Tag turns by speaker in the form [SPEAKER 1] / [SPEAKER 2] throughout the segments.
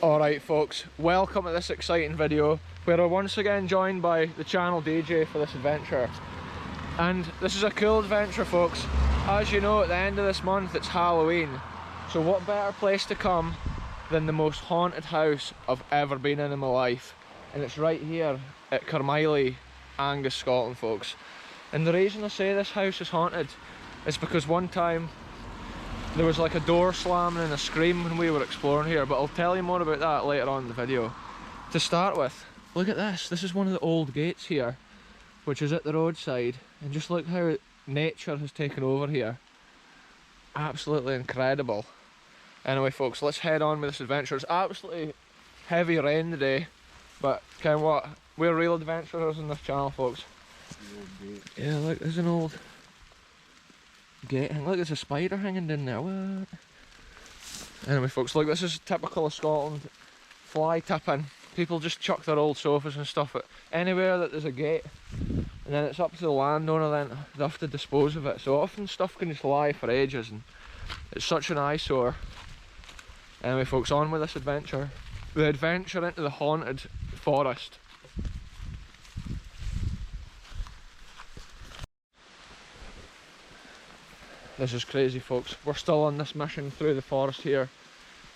[SPEAKER 1] Alright folks, welcome to this exciting video where we're once again joined by the channel DJ for this adventure. And this is a cool adventure folks. As you know, at the end of this month it's Halloween, so what better place to come than the most haunted house I've ever been in my life. And it's right here at Carmiley, Angus, Scotland folks. And the reason I say this house is haunted is because one time there was like a door slamming and a scream when we were exploring here, but I'll tell you more about that later on in the video. To start with, look at this. This is one of the old gates here, which is at the roadside, and just look how nature has taken over here. Absolutely incredible. Anyway folks, let's head on with this adventure. It's absolutely heavy rain today, but kind of what? We're real adventurers on this channel folks. Yeah, look, there's an old gate, and look, there's a spider hanging down there. What? Anyway folks, look, this is typical of Scotland. Fly tipping. People just chuck their old sofas and stuff at anywhere that there's a gate, and then it's up to the landowner then they have to dispose of it. So often stuff can just lie for ages and it's such an eyesore. Anyway folks, on with this adventure. The adventure into the haunted forest. This is crazy folks. We're still on this mission through the forest here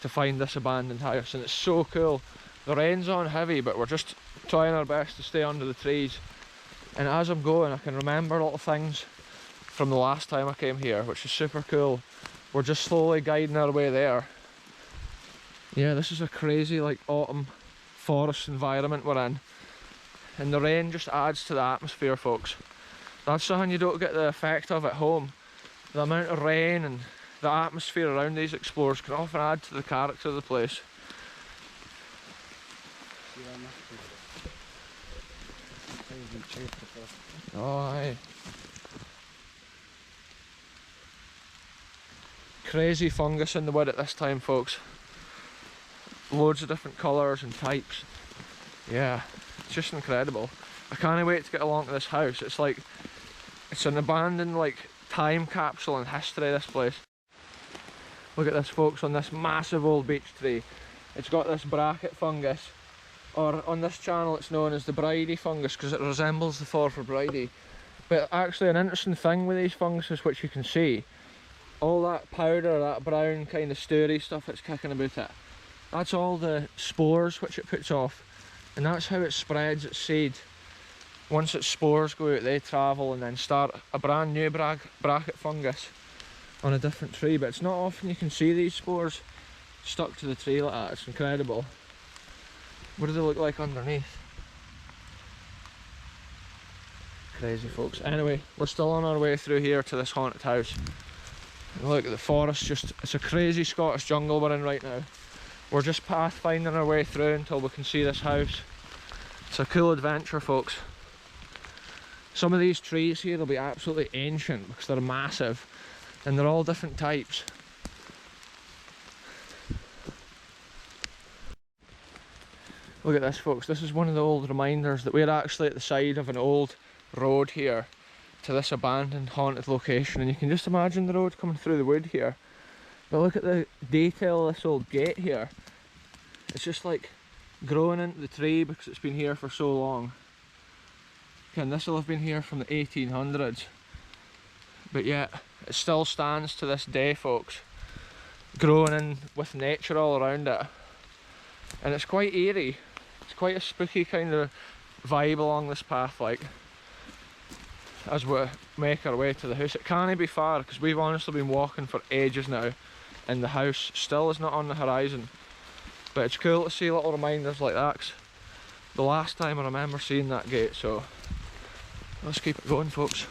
[SPEAKER 1] to find this abandoned house, and it's so cool. The rain's on heavy, but we're just trying our best to stay under the trees. And as I'm going, I can remember little things from the last time I came here, which is super cool. We're just slowly guiding our way there. Yeah, this is a crazy like autumn forest environment we're in, and the rain just adds to the atmosphere folks. That's something you don't get the effect of at home. The amount of rain and the atmosphere around these explorers can often add to the character of the place. Oh aye. Crazy fungus in the wood at this time folks. Loads of different colours and types. Yeah, it's just incredible. I can't wait to get along to this house. It's like, it's an abandoned like time capsule in history, this place. Look at this folks, on this massive old beech tree. It's got this bracket fungus, or on this channel it's known as the bridie fungus because it resembles the Forfar bridie. But actually an interesting thing with these funguses, which you can see, all that powder, that brown kind of stirry stuff that's kicking about it, that's all the spores which it puts off, and that's how it spreads its seed. Once its spores go out, they travel and then start a brand new bracket fungus on a different tree. But it's not often you can see these spores stuck to the tree like that. It's incredible. What do they look like underneath? Crazy folks. Anyway, we're still on our way through here to this haunted house. And look at the forest, just, it's a crazy Scottish jungle we're in right now. We're just pathfinding our way through until we can see this house. It's a cool adventure folks. Some of these trees here will be absolutely ancient because they're massive and they're all different types. Look at this folks, this is one of the old reminders that we're actually at the side of an old road here to this abandoned haunted location, and you can just imagine the road coming through the wood here. But look at the detail of this old gate here. It's just like growing into the tree because it's been here for so long. And this will have been here from the 1800s, but yet it still stands to this day folks, growing in with nature all around it. And it's quite eerie, it's quite a spooky kind of vibe along this path, like as we make our way to the house. It can't be far because we've honestly been walking for ages now and the house still is not on the horizon. But it's cool to see little reminders like that, 'cause the last time I remember seeing that gate, so let's keep it going folks.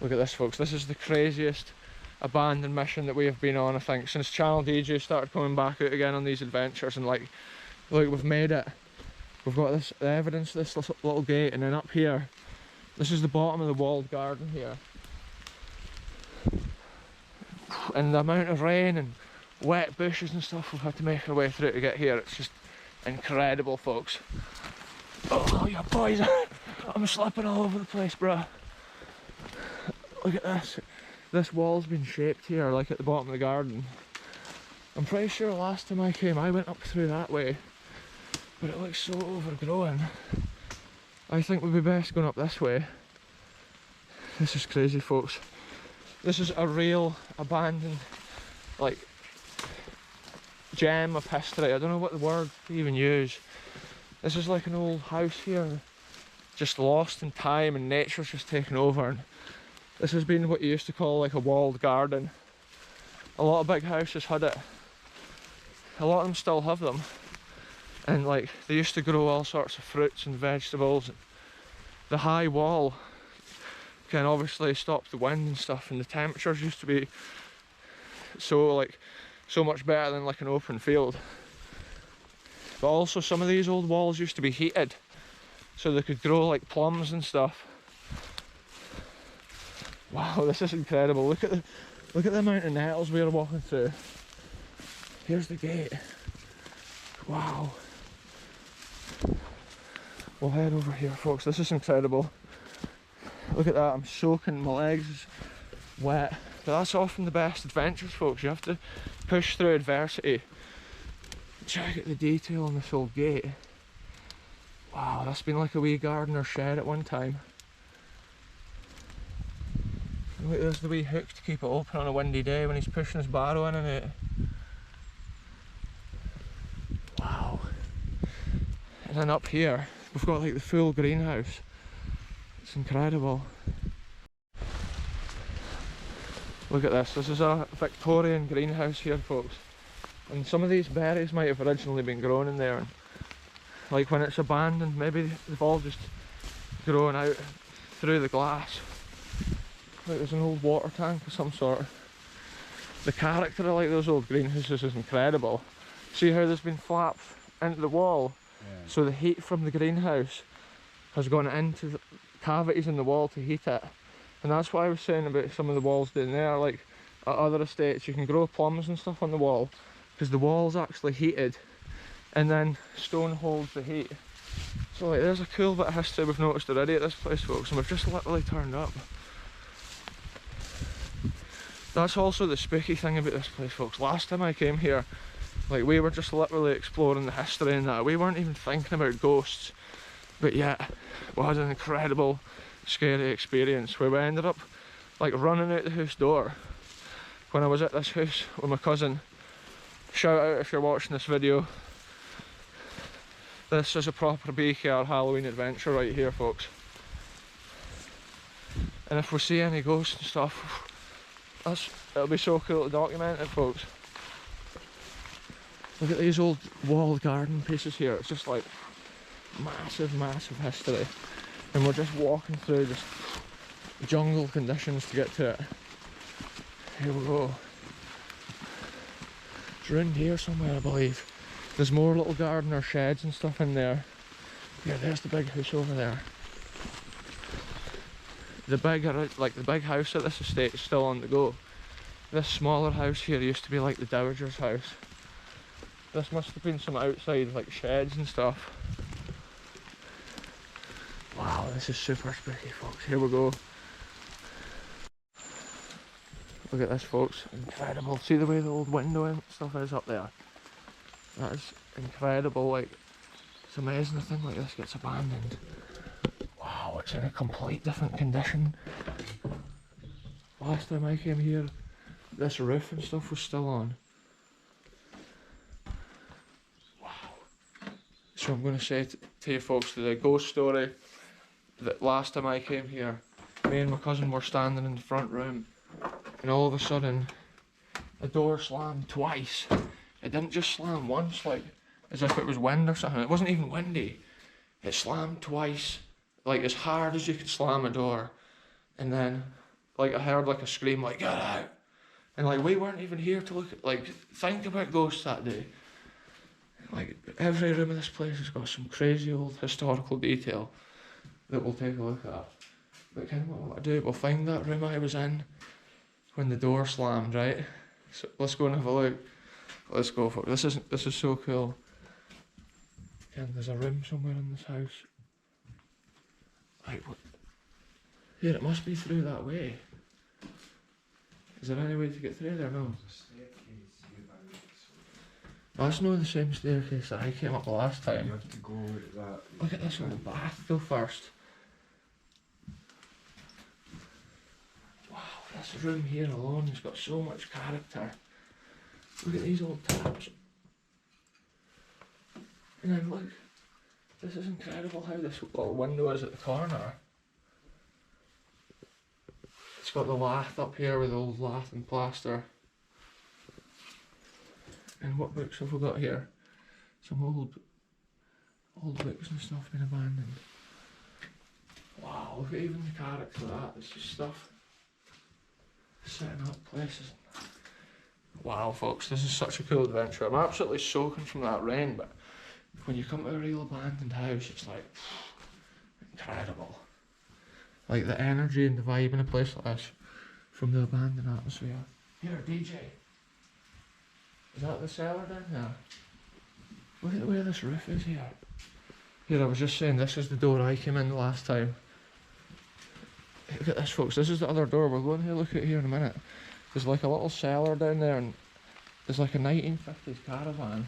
[SPEAKER 1] Look at this folks, this is the craziest abandoned mission that we have been on I think since channel DJ started coming back out again on these adventures. And like, look, we've made it. We've got this, the evidence of this little gate, and then up here, this is the bottom of the walled garden here. And the amount of rain and wet bushes and stuff we've had to make our way through to get here, it's just incredible folks. Oh yeah boys, I'm slipping all over the place bruh. Look at this. this wall's been shaped here, like at the bottom of the garden. I'm pretty sure last time I came I went up through that way, but it looks so overgrown. I think we'd be best going up this way. This is crazy, folks. This is a real abandoned, like, gem of history. I don't know what the word to even use. This is like an old house here, just lost in time, and nature's just taken over. And this has been what you used to call like a walled garden. A lot of big houses had it. A lot of them still have them. And like, they used to grow all sorts of fruits and vegetables. The high wall can obviously stop the wind and stuff, and the temperatures used to be so much better than like an open field. But also some of these old walls used to be heated, so they could grow like plums and stuff. Wow, this is incredible. Look at the amount of nettles we are walking through. Here's the gate. Wow. We'll head over here, folks. This is incredible. Look at that, I'm soaking, my legs is wet. But that's often the best adventures, folks. You have to push through adversity. Check out the detail on this old gate. Wow, that's been like a wee garden or shed at one time. Look, there's the wee hook to keep it open on a windy day when he's pushing his barrow in and out. Wow. And then up here, we've got like the full greenhouse. It's incredible. Look at this. This is a Victorian greenhouse here, folks. And some of these berries might have originally been grown in there. And like when it's abandoned, maybe they've all just grown out through the glass. Like there's an old water tank of some sort. The character of like those old greenhouses is incredible. See how there's been flaps into the wall? Yeah. So the heat from the greenhouse has gone into the cavities in the wall to heat it. And that's what I was saying about some of the walls down there. Like at other estates you can grow plums and stuff on the wall because the wall's actually heated and then stone holds the heat. So like there's a cool bit of history we've noticed already at this place, folks, and we've just literally turned up. That's also the spooky thing about this place, folks. Last time I came here, like we were just literally exploring the history and that. We weren't even thinking about ghosts, but yet we had an incredible scary experience where we ended up like running out the house door when I was at this house with my cousin. Shout out if you're watching this video. This is a proper BKR Halloween adventure right here, folks. And if we see any ghosts and stuff, it'll be so cool to document it, folks. Look at these old walled garden pieces here. It's just like massive, massive history. And we're just walking through just jungle conditions to get to it. Here we go. It's around here somewhere, I believe. There's more little garden or sheds and stuff in there. Yeah, there's the big house over there. The big house at this estate is still on the go. This smaller house here used to be like the dowager's house. This must have been some outside like sheds and stuff. Wow, this is super spooky, folks. Here we go. Look at this, folks. Incredible. See the way the old window and stuff is up there? That is incredible. Like, it's amazing a thing like this gets abandoned. Wow, it's in a complete different condition. Last time I came here, this roof and stuff was still on. Wow. So I'm going to say to you folks the ghost story that last time I came here, me and my cousin were standing in the front room and all of a sudden the door slammed twice. It didn't just slam once like as if it was wind or something. It wasn't even windy. It slammed twice, like as hard as you could slam a door. And then like I heard like a scream like, "Get out!" And like we weren't even here to look at, like, think about ghosts that day. Like every room of this place has got some crazy old historical detail that we'll take a look at. But kind of what I want to do, we'll find that room I was in when the door slammed, right? So let's go and have a look. Let's go for it. This is so cool. And there's a room somewhere in this house. Right, what? Here, it must be through that way. Is there any way to get through there? No. Oh, that's not the same staircase that I came up the last time.
[SPEAKER 2] You have to go that.
[SPEAKER 1] Look at this little bath though first. Wow, this room here alone has got so much character. Look at these old taps. And then look, this is incredible how this little window is at the corner. It's got the lath up here with the old lath and plaster. And what books have we got here? Some old books and stuff been abandoned. Wow, look at even the character of that. It's just stuff setting up places. Wow, folks, this is such a cool adventure. I'm absolutely soaking from that rain, but when you come to a real abandoned house, it's like incredible. Like the energy and the vibe in a place like this from the abandoned atmosphere. Here, DJ. Is that the cellar down there? Look at the way this roof is here. Here, I was just saying, this is the door I came in the last time. Look at this, folks. This is the other door. We're going to look at here in a minute. There's like a little cellar down there, and there's like a 1950s caravan.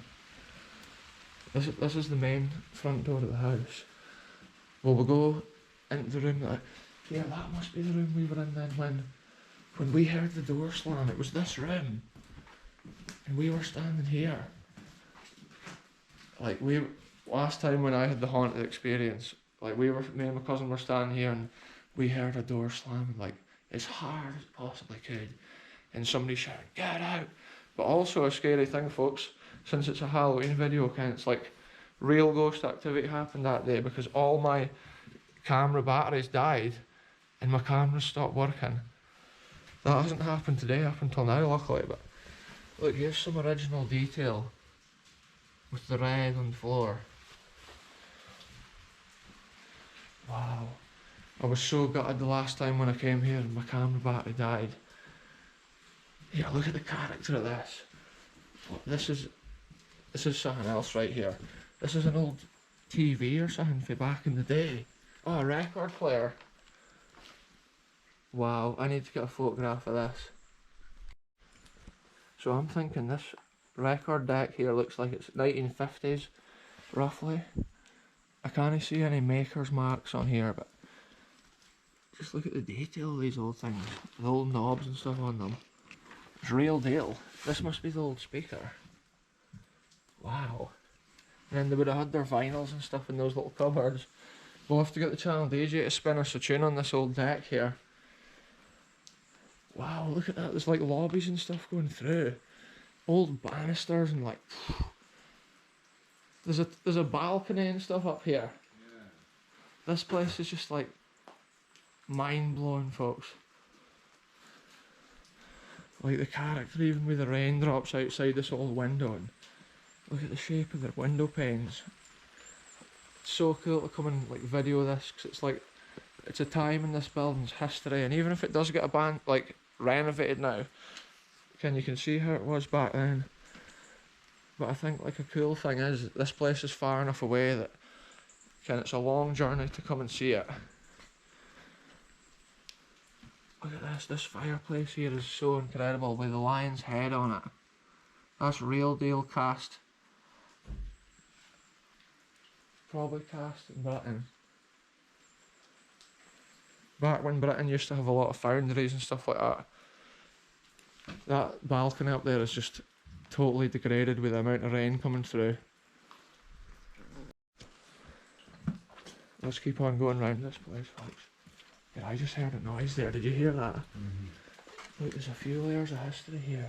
[SPEAKER 1] This is the main front door of the house. Well, we'll go into the room that... Yeah, that must be the room we were in then when we heard the door slam. It was this room. And we were standing here. Like last time when I had the haunted experience, like me and my cousin were standing here and we heard a door slamming like as hard as possibly could. And somebody shouting, "Get out!" But also a scary thing, folks, since it's a Halloween video, it's like real ghost activity happened that day because all my camera batteries died and my cameras stopped working. That hasn't happened today up until now, luckily, but look, here's some original detail with the red on the floor. Wow. I was so gutted the last time when I came here and my camera battery died. Here, look at the character of this. This is something else right here. This is an old TV or something from back in the day. Oh, a record player. Wow, I need to get a photograph of this. So I'm thinking this record deck here looks like it's 1950s, roughly. I can't see any maker's marks on here, but just look at the detail of these old things. The old knobs and stuff on them. It's real deal. This must be the old speaker. Wow. And then they would have had their vinyls and stuff in those little cupboards. We'll have to get the channel DJ to spin us a tune on this old deck here. Wow, look at that. There's like lobbies and stuff going through. Old banisters and like... There's a balcony and stuff up here. Yeah. This place is just like mind-blowing, folks. Like the character even with the raindrops outside this old window, and look at the shape of the window panes. It's so cool to come and like video this because it's like it's a time in this building's history, and even if it does get renovated now, you can see how it was back then. But I think like a cool thing is this place is far enough away that it's a long journey to come and see it. Look at this fireplace here is so incredible with the lion's head on it. That's real deal cast. Probably cast in Britain. Back when Britain used to have a lot of foundries and stuff like that. That balcony up there is just totally degraded with the amount of rain coming through. Let's keep on going round this place, folks. Yeah, I just heard a noise there. Did you hear that? Look, there's a few layers of history here.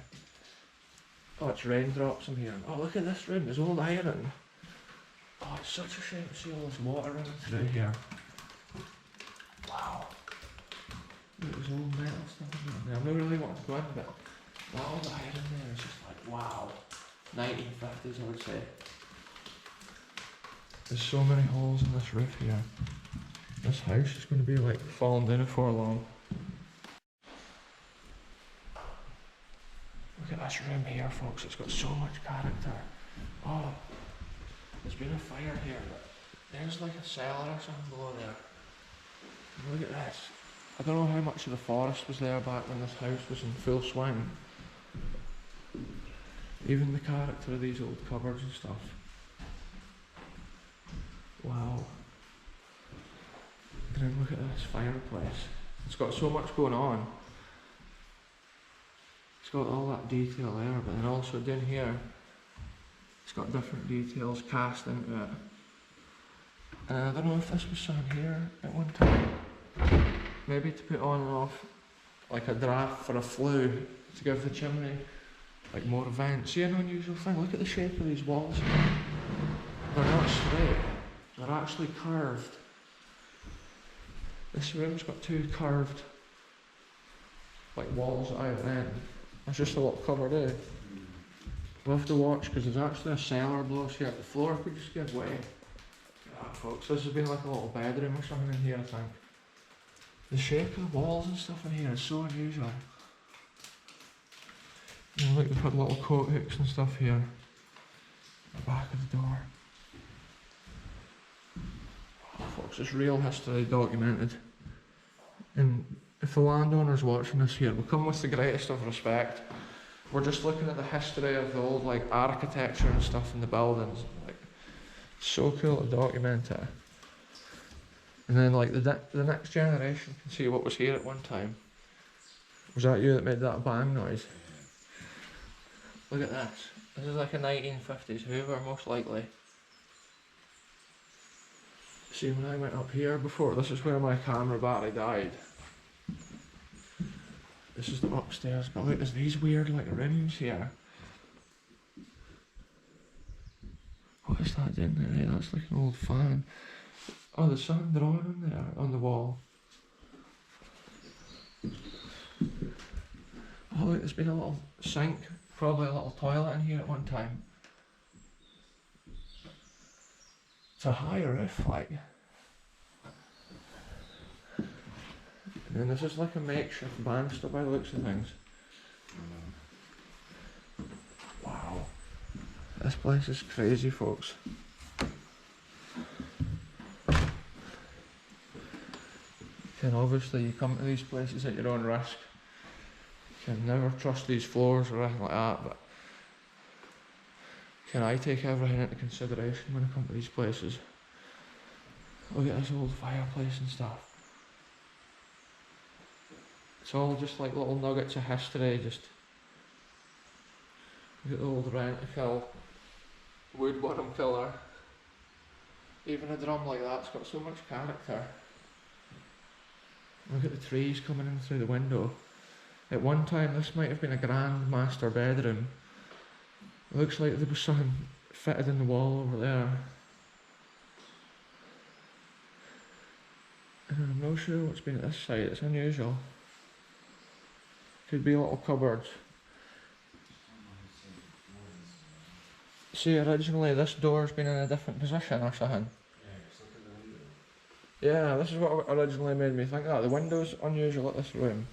[SPEAKER 1] Oh, it's raindrops in here. Oh, look at this room. There's old iron. Oh, it's such a shame to see all this water running through here. Wow. Look, there's old metal stuff in there. I'm not really wanting to go in, but all the iron there is just like, wow. 1950s, I would say. There's so many holes in this roof here. This house is going to be like falling down before long. Look at this room here, folks. It's got so much character. Oh, there's been a fire here, but there's like a cellar or something below there. Look at this. I don't know how much of the forest was there back when this house was in full swing. Even the character of these old cupboards and stuff. Wow. And then look at this fireplace. It's got so much going on. It's got all that detail there, but then also down here, it's got different details cast into it. And I don't know if this was something here at one time. Maybe to put on and off, like a draft for a flue, to give the chimney like more vent. See, an unusual thing, look at the shape of these walls. They're not straight, they're actually curved. This room's got two curved like walls at either end. That's just a little cupboard, eh? We'll have to watch because there's actually a cellar below us here. The floor could just give way. Yeah, folks, this has been like a little bedroom or something in here, I think. The shape of the walls and stuff in here is so unusual. You know, look, they've had little coat hooks and stuff here. The back of the door. Wow, folks, it's real history documented. And if the landowner's watching this here, we come with the greatest of respect. We're just looking at the history of the old like architecture and stuff in the buildings. Like, it's so cool to document it. And then like the next generation can see what was here at one time. Was that you that made that bang noise? Look at this. This is like a 1950s Hoover, most likely. See, when I went up here before, this is where my camera battery died. This is the upstairs, but look, there's these weird like rooms here. What is that down there? That's like an old fan. Oh, there's something drawn on there, on the wall. Oh look, there's been a little sink, probably a little toilet in here at one time. It's a high roof, like. And then this is like a makeshift banister by the looks of things. Wow. This place is crazy, folks. And obviously you come to these places at your own risk. You can never trust these floors or anything like that, but can I take everything into consideration when I come to these places? Look at this old fireplace and stuff. It's all just like little nuggets of history, just look at the old rent-a-kill woodworm killer. Even a drum like that's got so much character. Look at the trees coming in through the window. At one time this might have been a grand master bedroom. It looks like there was something fitted in the wall over there. And I'm not sure what's been at this side, it's unusual. Could be little cupboards. See, originally this door's been in a different position or something. Yeah, this is what originally made me think that. The window's unusual at this room.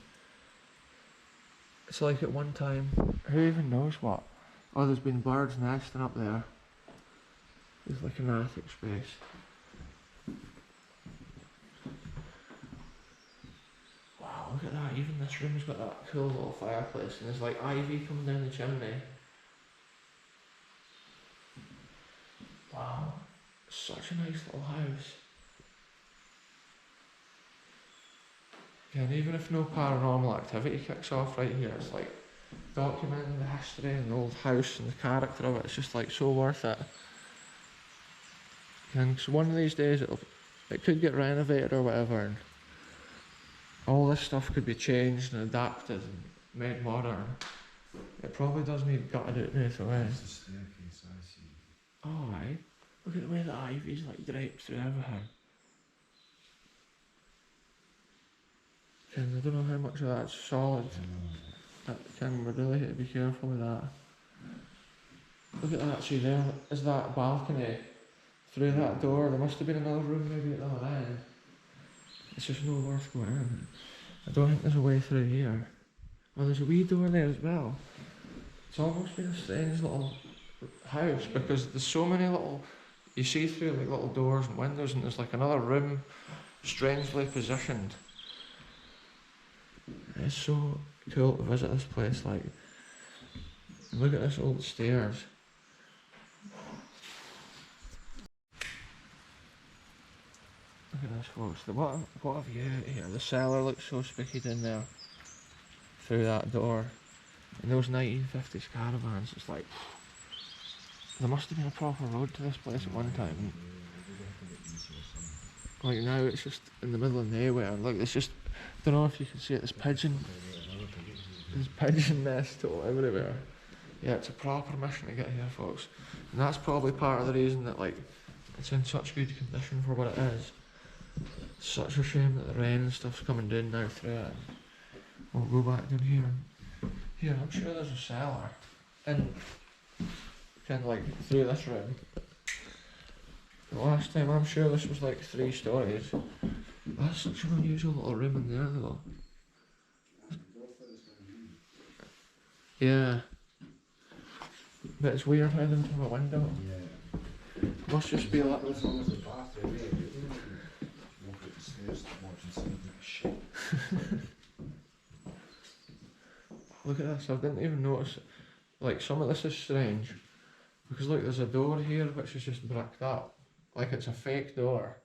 [SPEAKER 1] It's like at one time, who even knows what? Oh, there's been birds nesting up there. There's like an attic space. Wow, look at that. Even this room's got that cool little fireplace and there's like ivy coming down the chimney. Wow, such a nice little house. Yeah, and even if no paranormal activity kicks off right here, it's like documenting the history and the old house and the character of it. It's just like so worth it. And so one of these days it could get renovated or whatever, and all this stuff could be changed and adapted and made modern. It probably does need gutted out now, so
[SPEAKER 2] There's a staircase, I see.
[SPEAKER 1] oh right, look at the way the ivy's like draped through everything. And I don't know how much of that's solid. We're really to be careful with that. Look at that, actually there is that balcony. Through that door, there must have been another room maybe at the other end. It's just no worth going in. I don't think there's a way through here. Oh, there's a wee door there as well. It's almost been a strange little house because there's so many little, you see through like little doors and windows, and there's like another room strangely positioned. It's so cool to visit this place, like, look at this old stairs. Look at this folks, what a view out here. The cellar looks so spooky down there, through that door. And those 1950s caravans, it's like, there must have been a proper road to this place at one time. Like now it's just in the middle of nowhere, and look, it's just, don't know if you can see it, there's pigeon nests all everywhere. Yeah, it's a proper mission to get here, folks. And that's probably part of the reason that, like, it's in such good condition for what it is. It's such a shame that the rain and stuff's coming down now through it. We'll go back down here. Here, I'm sure there's a cellar. And kind of like through this room. The last time, I'm sure this was like 3 stories. That's such an unusual little room in there though. Yeah. But it's weird how they don't have a window.
[SPEAKER 2] Yeah.
[SPEAKER 1] Must just be like...
[SPEAKER 2] As long as the bathroom, yeah, you don't walk up the stairs watching something like shit.
[SPEAKER 1] Look at this, I didn't even notice, like some of this is strange. Because look, there's a door here which is just bricked up. Like it's a fake door.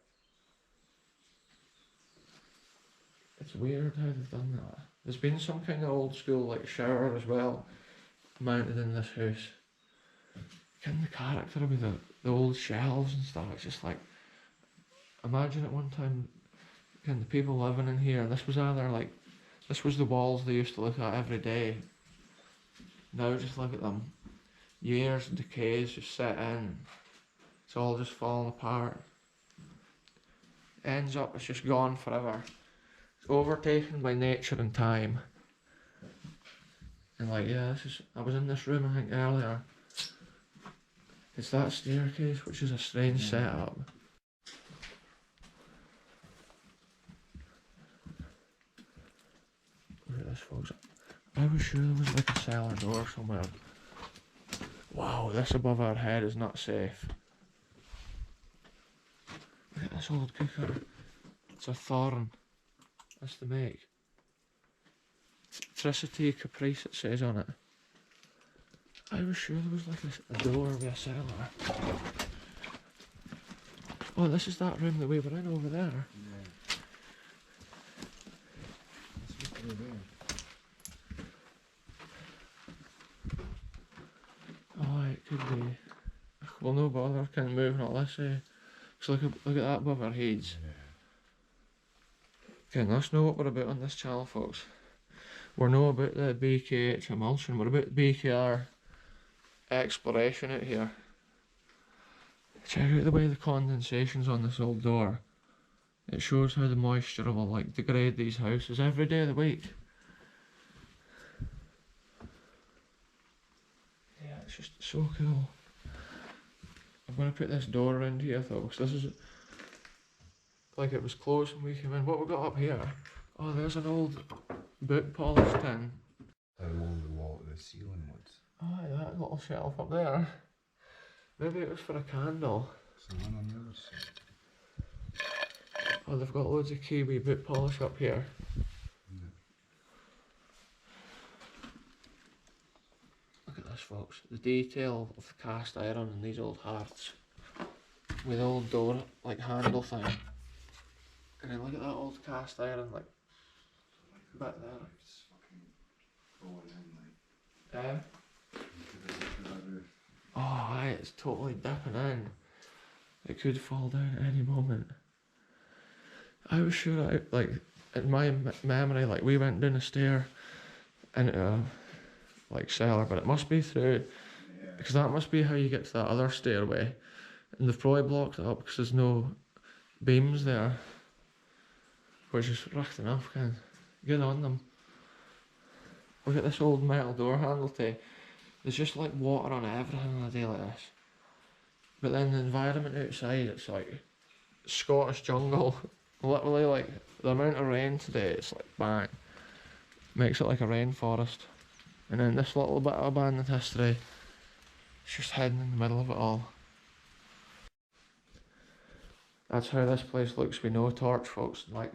[SPEAKER 1] It's weird how they've done that. There's been some kind of old school like shower as well mounted in this house. Kind of the character with the old shelves and stuff, it's just like, imagine at one time kind of people living in here, this was either like, this was the walls they used to look at every day. Now just look at them. Years and decays just set in. It's all just falling apart. Ends up, it's just gone forever. It's overtaken by nature and time. And like, yeah, I was in this room I think earlier. It's that staircase, which is a strange setup. Look at this, folks. I was sure there was like a cellar door somewhere. Wow, this above our head is not safe. Look at this old cooker. It's a Thorn. That's the make. Tricity Caprice it says on it. I was sure there was like a door with a cellar. Oh, this is that room that we were in over there.
[SPEAKER 2] Yeah. Let's look through there.
[SPEAKER 1] Oh, it could be. Well, no bother, kind of moving all this way. So look at that above our heads.
[SPEAKER 2] Yeah.
[SPEAKER 1] Okay, let's know what we're about on this channel, folks. We're not about the BKH emulsion, we're about BKR exploration out here. Check out the way the condensation's on this old door. It shows how the moisture will like degrade these houses every day of the week. Yeah, it's just so cool. I'm going to put this door around here though, because this is like it was closed when we came in. What we got up here? Oh, there's an old book polish tin.
[SPEAKER 2] How long the ceiling was.
[SPEAKER 1] Oh, that little shelf up there. Maybe it was for a candle.
[SPEAKER 2] So one on the other side.
[SPEAKER 1] Oh, they've got loads of Kiwi boot polish up here.
[SPEAKER 2] Yeah.
[SPEAKER 1] Look at this, folks. The detail of the cast iron in these old hearths. With the old door, like, handle thing. And then look at that old cast iron, like, bit there.
[SPEAKER 2] It's fucking going in like.
[SPEAKER 1] Oh, aye, it's totally dipping in. It could fall down at any moment. I was sure, like, in my memory, like, we went down a stair into a, like, cellar, but it must be through, because that must be how you get to that other stairway. And they've probably blocked it up because there's no beams there. Which is right enough, can get on them. Look at this old metal door handle too. There's just like water on everything on a day like this. But then the environment outside, it's like Scottish jungle. Literally, like the amount of rain today, it's like bang. Makes it like a rainforest. And then this little bit of abandoned history, it's just hidden in the middle of it all. That's how this place looks with no torch, folks. Like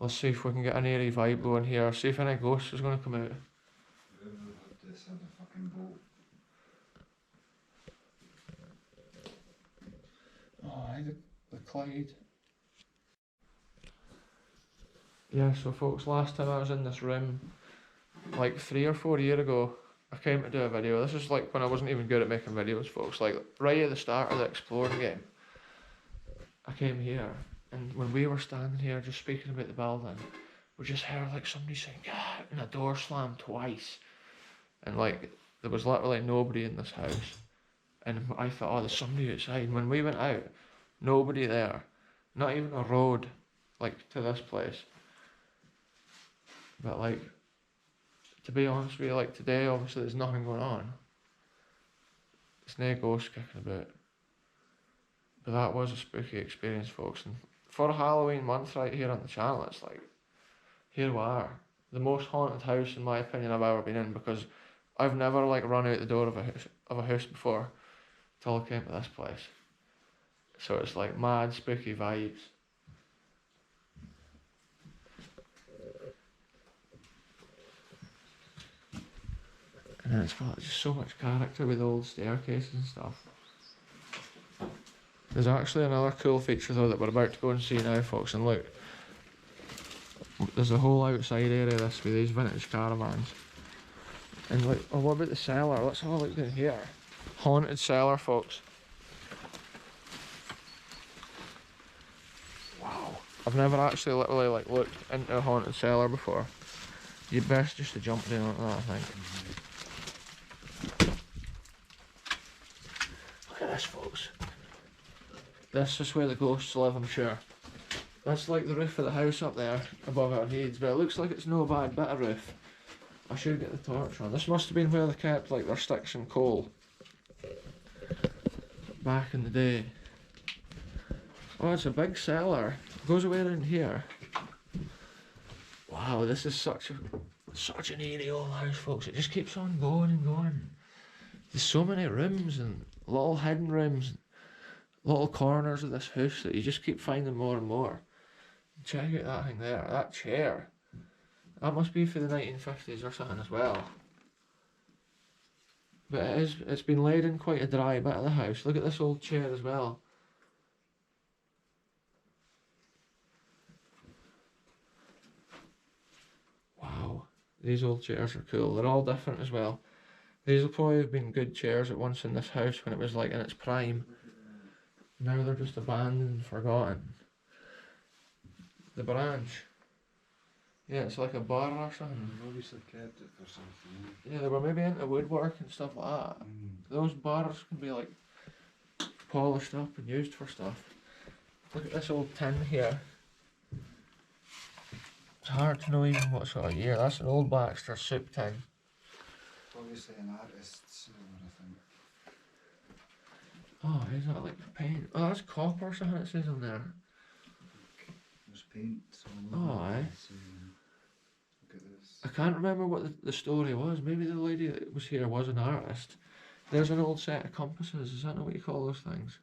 [SPEAKER 1] Let's see if we can get an airy vibe going here. See if any ghosts is going to come out.
[SPEAKER 2] Whoever did this had a fucking boat.
[SPEAKER 1] Oh, the Clyde. Yeah, so folks, last time I was in this room, like 3 or 4 years ago, I came to do a video. This is like when I wasn't even good at making videos, folks. Like right at the start of the exploring game, I came here, and when we were standing here just speaking about the building, we just heard like somebody saying, "God," and a door slammed twice, and like there was literally nobody in this house, and I thought, oh, there's somebody outside. And when we went out, nobody there, not even a road, like to this place. But like, to be honest with you, like today, obviously there's nothing going on. There's no ghosts kicking about. But that was a spooky experience, folks. And for a Halloween month right here on the channel, it's like, here we are. The most haunted house, in my opinion, I've ever been in, because I've never like run out the door of a house before till I came to this place. So it's like mad spooky vibes. And it's got just so much character with the old staircases and stuff. There's actually another cool feature though that we're about to go and see now, folks, and look. There's a whole outside area of this with these vintage caravans. And like, oh, what about the cellar? Let's have a look down here. Haunted cellar, folks. Wow. I've never actually literally like looked into a haunted cellar before. You'd best just to jump down like that, I think. Look at this, folks. This is where the ghosts live, I'm sure. That's like the roof of the house up there above our heads, but it looks like it's no bad bit of roof. I should get the torch on. This must have been where they kept like their sticks and coal back in the day. Oh, it's a big cellar. It goes away around here. Wow, this is such an eerie old house, folks. It just keeps on going and going. There's so many rooms and little hidden rooms, little corners of this house that you just keep finding more and more. Check out that thing there, that chair. That must be for the 1950s or something as well. But it's been laid in quite a dry bit of the house. Look at this old chair as well. Wow, these old chairs are cool. They're all different as well. These will probably have been good chairs at once in this house when it was like in its prime. Now they're just abandoned and forgotten. The branch. Yeah, it's like a bar or something.
[SPEAKER 2] Obviously kept it for something.
[SPEAKER 1] Yeah, they were maybe into woodwork and stuff like that. Those bars can be like polished up and used for stuff. Look at this old tin here. It's hard to know even what sort of year. That's an old Baxter soup tin.
[SPEAKER 2] Obviously an artist's cellar, I think.
[SPEAKER 1] Oh, is that like paint? Oh, that's copper or something it says on there.
[SPEAKER 2] There's paint on
[SPEAKER 1] Oh, aye.
[SPEAKER 2] Look at this.
[SPEAKER 1] I can't remember what the story was. Maybe the lady that was here was an artist. There's an old set of compasses. Is that not what you call those things?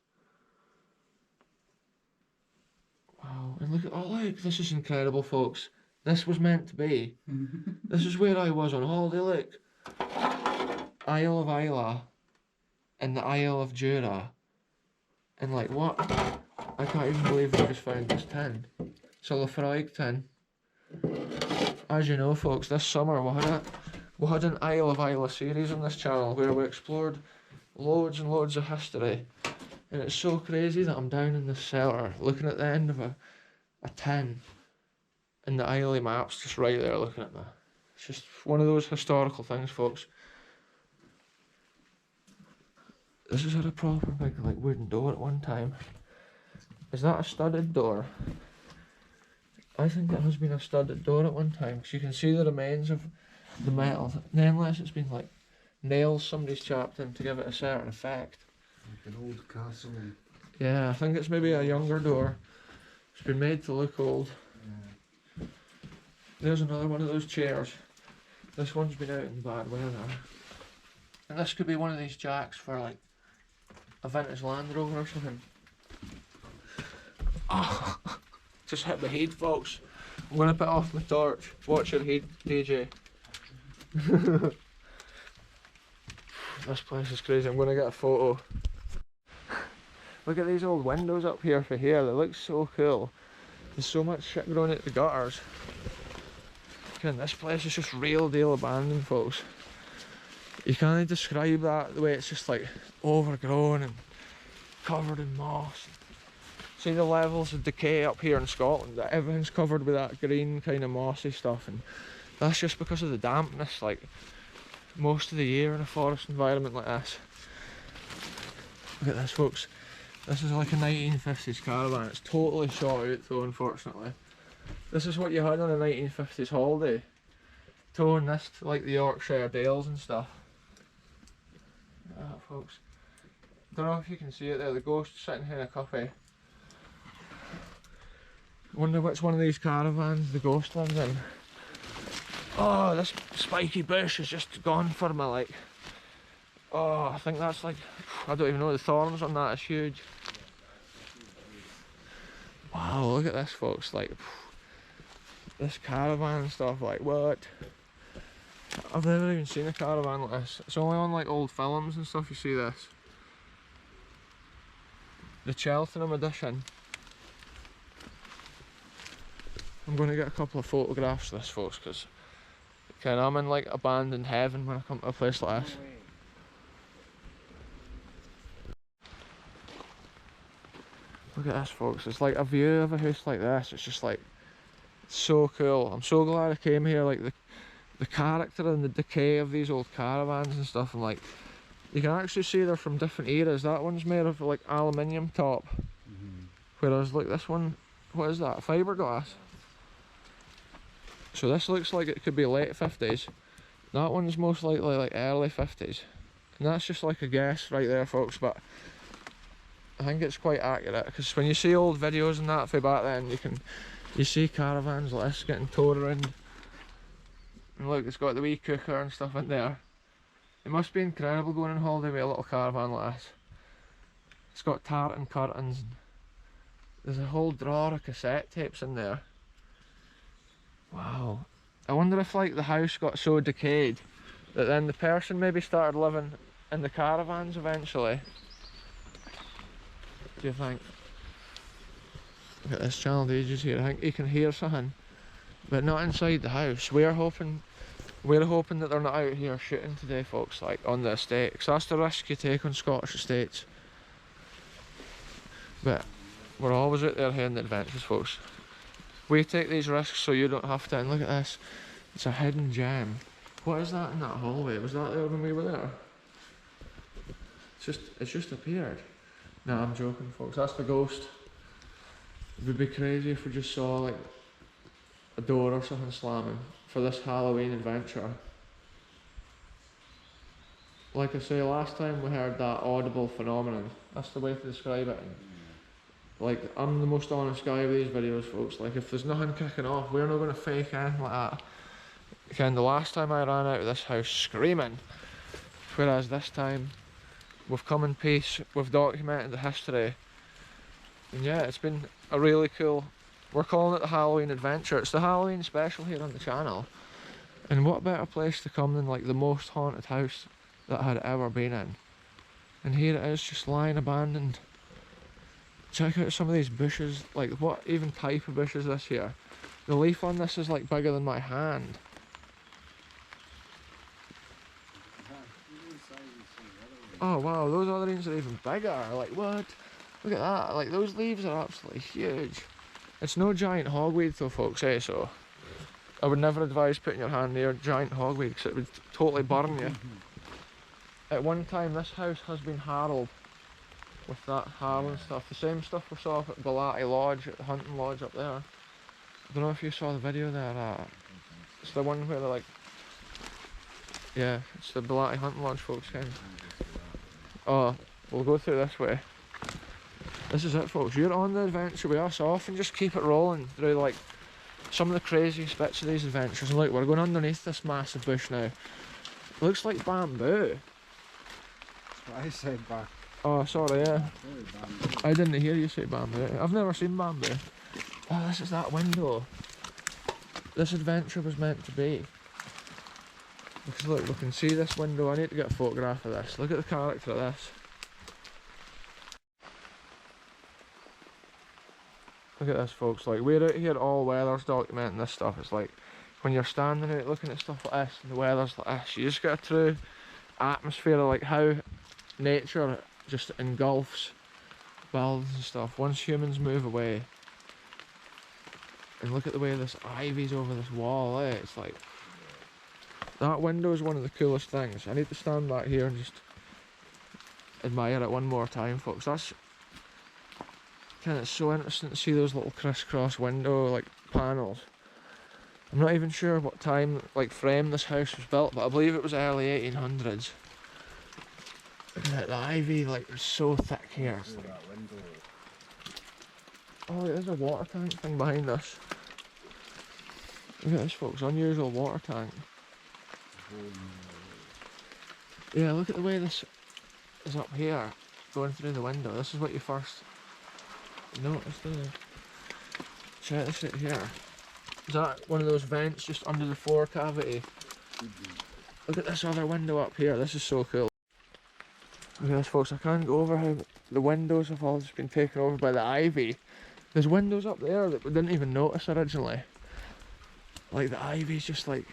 [SPEAKER 1] Wow, and look at, oh look, this is incredible, folks. This was meant to be. This is where I was on holiday, look. Isle of Isla and the Isle of Jura. And like what? I can't even believe we just found this tin. It's a Lafroig tin. As you know, folks, this summer we had an Isle of Isla series on this channel where we explored loads and loads of history. And it's so crazy that I'm down in this cellar looking at the end of a tin and the Islay map's just right there looking at me. It's just one of those historical things, folks. This has had a proper big like wooden door at one time. Is that a studded door? I think it has been a studded door at one time because you can see the remains of the metal. Unless it's been like nails somebody's chapped in to give it a certain effect.
[SPEAKER 2] Like an old castle.
[SPEAKER 1] Yeah, I think it's maybe a younger door. It's been made to look old.
[SPEAKER 2] Yeah.
[SPEAKER 1] There's another one of those chairs. This one's been out in bad weather. And this could be one of these jacks for like a vintage Land Rover or something. Oh, just hit my head, folks. I'm gonna put off my torch. Watch your head, DJ. This place is crazy. I'm gonna get a photo. Look at these old windows up here for here. They look so cool. There's so much shit growing out the gutters. And this place is just real deal abandoned, folks. You can't describe that the way it's just like overgrown and covered in moss. See the levels of decay up here in Scotland, that everything's covered with that green kind of mossy stuff, and that's just because of the dampness like most of the year in a forest environment like this. Look at this, folks. This is like a 1950s caravan. It's totally shot out though, unfortunately. This is what you had on a 1950s holiday. Towing this to like the Yorkshire Dales and stuff. Ah, folks. Don't know if you can see it there, the ghost sitting here in a cuppa. Wonder which one of these caravans the ghost lives in. Oh, this spiky bush is just gone for me, like. Oh, I think that's like, I don't even know, the thorns on that is huge. Wow, look at this, folks, like, this caravan and stuff, like, what? I've never even seen a caravan like this. It's only on like old films and stuff you see this. The Cheltenham edition. I'm going to get a couple of photographs of this, folks, because I'm in like abandoned heaven when I come to a place like this. Look at this, folks. It's like a view of a house like this. It's just like so cool. I'm so glad I came here. Like the character and the decay of these old caravans and stuff. And like you can actually see they're from different eras. That one's made of like aluminium top, whereas like this one, what is that? Fiberglass. So this looks like it could be late 50s. That one's most likely like early 50s. And that's just like a guess right there, folks, but I think it's quite accurate, because when you see old videos and that from back then, you see caravans like this getting towed around. And look, it's got the wee cooker and stuff in there. It must be incredible going on holiday with a little caravan like this. It's got tartan curtains. There's a whole drawer of cassette tapes in there. Wow. I wonder if like the house got so decayed that then the person maybe started living in the caravans eventually. Do you think? Look at this child ages here. I think you can hear something, but not inside the house. We're hoping that they're not out here shooting today, folks, like on the estate, because that's the risk you take on Scottish estates. But we're always out there having the adventures, folks. We take these risks so you don't have to. And look at this, it's a hidden gem. What is that in that hallway? Was that there when we were there? It's just appeared. Nah, I'm joking, folks. That's the ghost. It would be crazy if we just saw like a door or something slamming for this Halloween adventure. Like I say, last time we heard that audible phenomenon. That's the way to describe it. Like, I'm the most honest guy with these videos, folks. Like, if there's nothing kicking off, we're not going to fake anything like that. Again, the last time I ran out of this house screaming, whereas this time we've come in peace, we've documented the history, and yeah, it's been a really cool, we're calling it the Halloween adventure. It's the Halloween special here on the channel, and what better place to come than like the most haunted house that I had ever been in. And here it is, just lying abandoned. Check out some of these bushes. Like, what even type of bush is this here? The leaf on this is like bigger than my hand. Oh wow, those other ones are even bigger. Like, what? Look at that. Like, those leaves are absolutely huge. It's no giant hogweed though, folks, eh? So I would never advise putting your hand near giant hogweed, because it would totally burn you. At one time, this house has been harrowed with that harrow and stuff. The same stuff we saw up at Balati Lodge, at the hunting lodge up there. I don't know if you saw the video there. It's the one where they're like, yeah, it's the Balati hunting lodge, folks. Oh, we'll go through this way. This is it, folks. You're on the adventure with us off, and just keep it rolling through like some of the craziest bits of these adventures. And look, we're going underneath this massive bush now. It looks like bamboo.
[SPEAKER 2] That's what I said back.
[SPEAKER 1] Oh, sorry, yeah. I didn't hear you say bamboo. I've never seen bamboo. Oh, this is that window. this adventure was meant to be. Because look, we can see this window. I need to get a photograph of this. Look at the character of this. Look at this, folks. Like, we're out here all weathers documenting this stuff. It's like when you're standing out looking at stuff like this and the weather's like this, you just get a true atmosphere of like how nature just engulfs buildings and stuff once humans move away. And look at the way this ivy's over this wall, eh? It's like, that window is one of the coolest things. I need to stand back here and just admire it one more time, folks. That's kind of so interesting to see those little crisscross window like panels. I'm not even sure what time, like, frame this house was built, but I believe it was early 1800s. The ivy, like, is so thick here. It's like, oh, there's a water tank thing behind us. Look at this, folks, unusual water tank. Yeah, look at the way this is up here, going through the window. This is what you first notice, don't you? Check this out here. Is that one of those vents just under the floor cavity? Look at this other window up here. This is so cool. Look at this, folks. I can't go over how the windows have all just been taken over by the ivy. There's windows up there that we didn't even notice originally. Like, the ivy's just like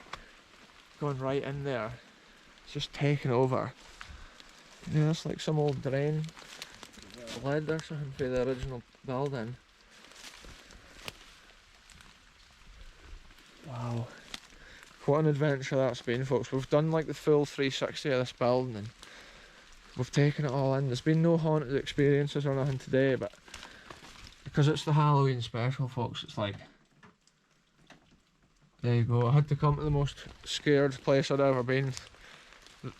[SPEAKER 1] going right in there. It's just taking over. Yeah, that's like some old drain lid or something for the original building. Wow. What an adventure that's been, folks. We've done like the full 360 of this building and we've taken it all in. There's been no haunted experiences or nothing today, but because it's the Halloween special, folks, it's like, there you go. I had to come to the most scared place I'd ever been.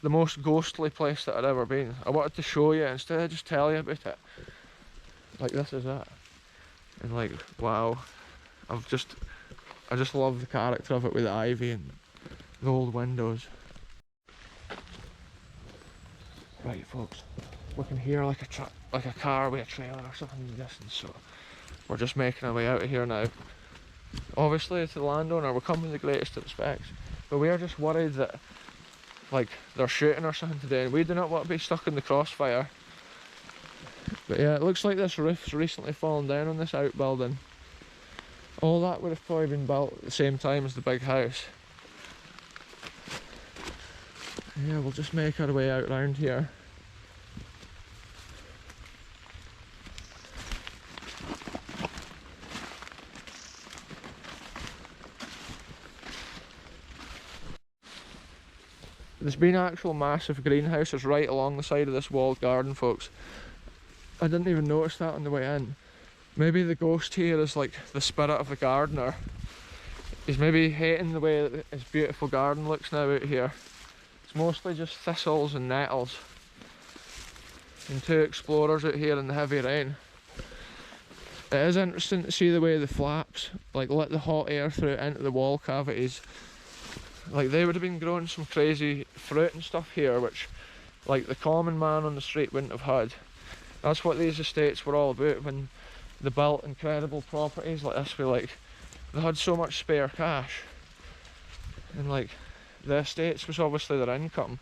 [SPEAKER 1] The most ghostly place that I'd ever been. I wanted to show you instead of just tell you about it. Like, this is it. And like, wow. I just love the character of it with the ivy and the old windows. Right, folks, we can hear like a truck, like a car with a trailer or something in the distance, so we're just making our way out of here now. Obviously, to the landowner, we're coming with the greatest of respects, but we are just worried that like they're shooting or something today, and we do not want to be stuck in the crossfire. But yeah, it looks like this roof's recently fallen down on this outbuilding. All that would have probably been built at the same time as the big house. Yeah, we'll just make our way out round here. There's been actual massive greenhouses right along the side of this walled garden, folks. I didn't even notice that on the way in. Maybe the ghost here is like the spirit of the gardener. He's maybe hating the way that his beautiful garden looks now out here. It's mostly just thistles and nettles. And two explorers out here in the heavy rain. It is interesting to see the way the flaps like let the hot air through into the wall cavities. Like, they would have been growing some crazy fruit and stuff here, which like the common man on the street wouldn't have had. That's what these estates were all about when they built incredible properties like this. They had so much spare cash, and like the estates was obviously their income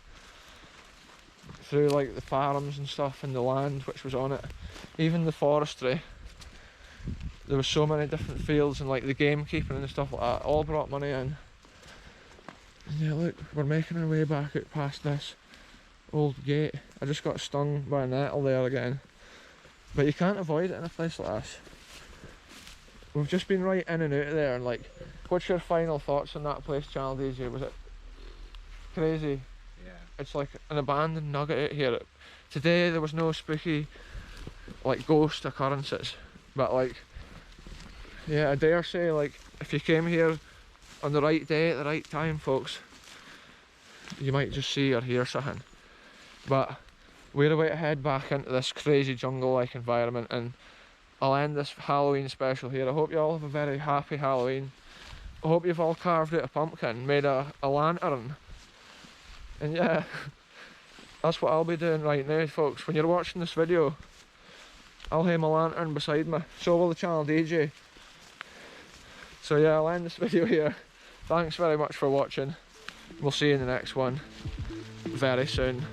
[SPEAKER 1] through like the farms and stuff and the land which was on it, even the forestry. There was so many different fields and like the gamekeeping and stuff like that all brought money in. And yeah, look, we're making our way back out past this old gate. I just got stung by a nettle there again, but you can't avoid it in a place like this. We've just been right in and out of there, and like, what's your final thoughts on that place, Channel DJ? Was it crazy?
[SPEAKER 2] Yeah.
[SPEAKER 1] It's like an abandoned nugget out here. Today there was no spooky like ghost occurrences, but like, yeah, I dare say, like, if you came here on the right day at the right time, folks, you might just see or hear something. But we're about to head back into this crazy jungle-like environment, and I'll end this Halloween special here. I hope you all have a very happy Halloween. I hope you've all carved out a pumpkin, made a lantern, and yeah, that's what I'll be doing right now, folks. When you're watching this video, I'll have my lantern beside me, so will the Channel DJ. So yeah, I'll end this video here. Thanks very much for watching. We'll see you in the next one very soon.